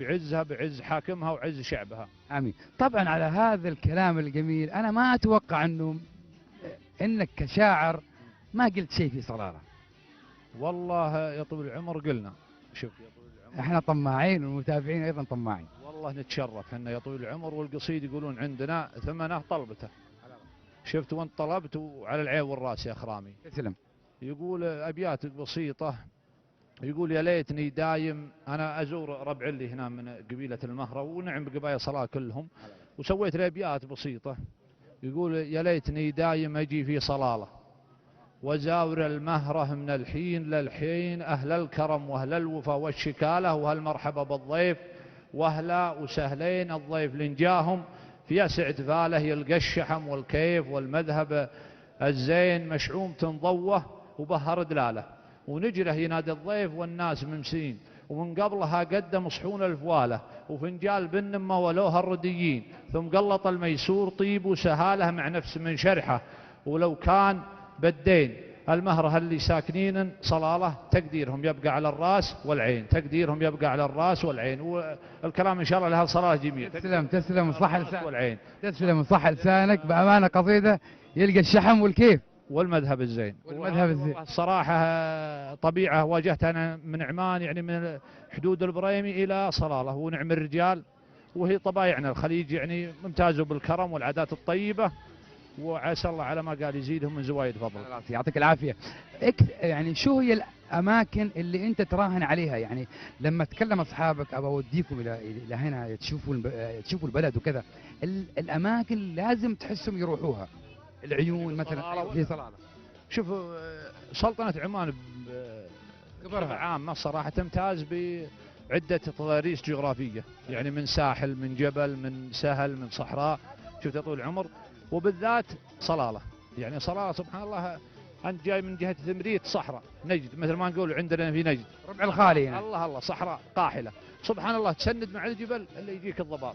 بعزها، بعز حاكمها وعز شعبها. امين. طبعا على هذا الكلام الجميل انا ما اتوقع انك كشاعر ما قلت شيء في صلالة. والله يا طويل العمر قلنا. شوف يا طويل العمر، احنا طماعين والمتابعين ايضا طماعين. والله نتشرف احنا يا طويل العمر، والقصيد يقولون عندنا ثمنه طلبته. شفت وانت طلبت وعلى العين والراس يا خرامي. تسلم. يقول ابيات بسيطه، يقول يا ليتني دايم انا ازور ربع لي هنا من قبيله المهره، ونعم بقبائل صلاه كلهم، وسويت له ابيات بسيطه. يقول يا ليتني دايم اجي في صلاله وزاور المهره من الحين للحين، اهل الكرم واهل الوفا والشكاله، وهالمرحبا بالضيف واهلا وسهلين. الضيف لنجاهم في اسع فاله، يلقى الشحم والكيف والمذهب الزين، مشعوم تنضوه وبهر دلاله، ونجره ينادي الضيف والناس ممسين، ومن قبلها قدم صحون الفواله وفنجال بالنمه ولوها الرديين، ثم قلط الميسور طيب وسهاله مع نفس من شرحه، ولو كان بالدين المهره اللي ساكنين صلاله، تقديرهم يبقى على الراس والعين، تقديرهم يبقى على الراس والعين. والكلام ان شاء الله لها صلاله جميل. تسلم تسلم صح لسانك. تسلم صح لسانك بامانه، قصيده يلقى الشحم والكيف والمذهب الزين. والمذهب الزين الصراحه طبيعه واجهتها انا من عمان، يعني من حدود البريمي الى صلاله، ونعم الرجال، وهي طبايعنا الخليج يعني ممتازه بالكرم والعادات الطيبه، وعسى الله على ما قال يزيدهم من زوايد فضل. يعطيك العافيه. يعني شو هي الاماكن اللي انت تراهن عليها؟ يعني لما تكلم اصحابك ابى اوديكم الى هنا تشوفوا البلد وكذا، الاماكن لازم تحسهم يروحوها، العيون مثلا في صلاله. شوف سلطنه عمان كبرها عامه صراحه تمتاز بعده تضاريس جغرافيه، يعني من ساحل، من جبل، من سهل، من صحراء. شفت يا طويل العمر، وبالذات صلاله، يعني صلاله سبحان الله انت جاي من جهه ثمريت صحراء نجد، مثل ما نقول عندنا في نجد ربع الخالي يعني. الله الله صحراء قاحله، سبحان الله تسند مع الجبل اللي يجيك الضباب.